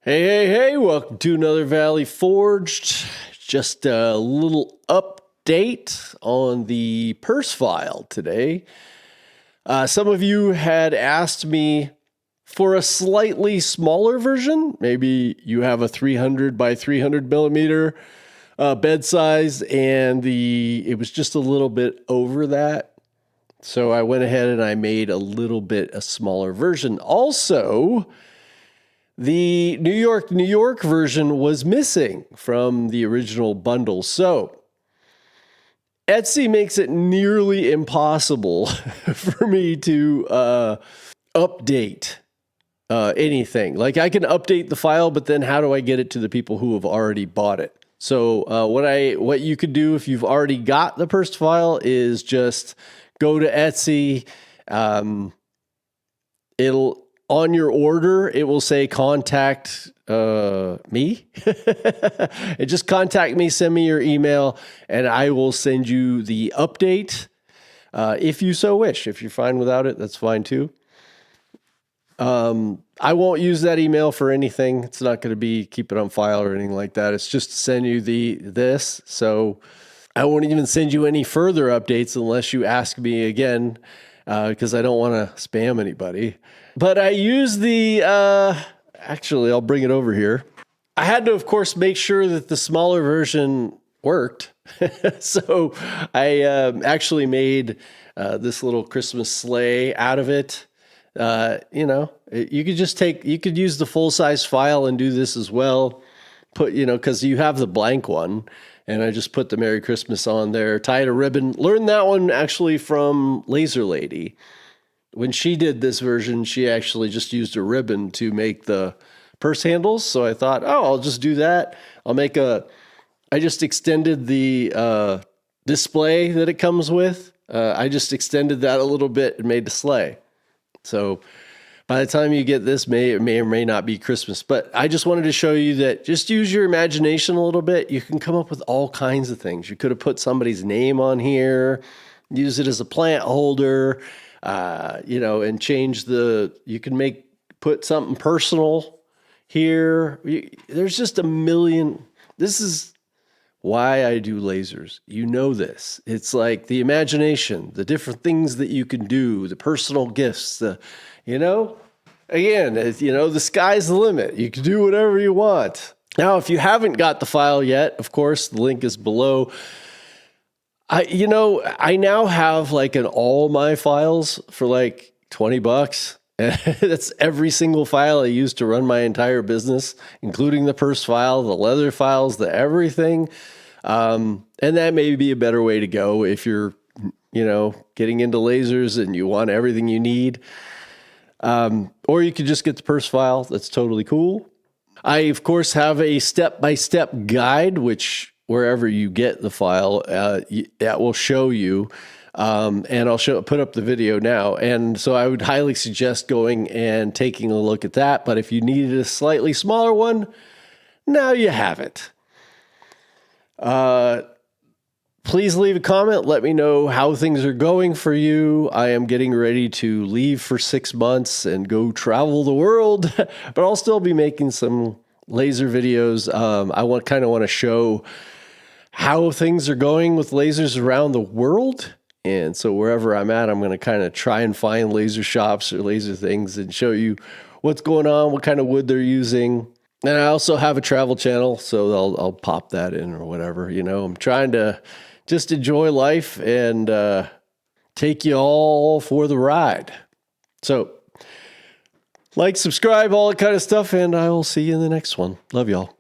Hey, welcome to another Valley Forged. Just a little update on the purse file today. Some of you had asked me for a slightly smaller version. Maybe you have a 300 by 300 millimeter bed size and it was just a little bit over that. So I went ahead and I made a little bit a smaller version. Also, the New York version was missing from the original bundle. So Etsy makes it nearly impossible for me to update anything. Like I can update the file, but then how do I get it to the people who have already bought it? So what you could do if you've already got the purse file is just go to Etsy. On your order, it will say contact me. And just contact me, send me your email, and I will send you the update if you so wish. If you're fine without it, that's fine too. I won't use that email for anything. It's not going to be keep it on file or anything like that. It's just to send you this. So I won't even send you any further updates unless you ask me again, because I don't want to spam anybody. But I use actually, I'll bring it over here. I had to, of course, make sure that the smaller version worked. So I actually made this little Christmas sleigh out of it. You could use the full size file and do this as well. Because you have the blank one. And I just put the Merry Christmas on there, tied a ribbon. Learned that one actually from Laser Lady. When she did this version, she actually just used a ribbon to make the purse handles. So I thought, I'll just do that. I just extended the display that it comes with. I just extended that a little bit and made the sleigh. So by the time you get this, it may or may not be Christmas. But I just wanted to show you that just use your imagination a little bit. You can come up with all kinds of things. You could have put somebody's name on here, use it as a plant holder, and change you can put something personal here. There's just a million. This is why I do lasers. You know this. It's like the imagination, the different things that you can do, the personal gifts, again, the sky's the limit. You can do whatever you want. Now, if you haven't got the file yet, of course, the link is below. I now have in all my files for $20. That's every single file I use to run my entire business, including the purse file, the leather files, the everything. And that may be a better way to go if you're, getting into lasers and you want everything you need. Or you could just get the purse file. That's totally cool. I, of course, have a step-by-step guide, which wherever you get the file, that will show you. And I'll put up the video now. And so I would highly suggest going and taking a look at that. But if you needed a slightly smaller one, now you have it. Please leave a comment. Let me know how things are going for you. I am getting ready to leave for 6 months and go travel the world, but I'll still be making some laser videos. I want to show how things are going with lasers around the world. And so wherever I'm at, I'm going to kind of try and find laser shops or laser things and show you what's going on, what kind of wood they're using. And I also have a travel channel, so I'll pop that in or whatever. I'm trying to just enjoy life and take you all for the ride. So subscribe, all that kind of stuff, and I will see you in the next one. Love y'all.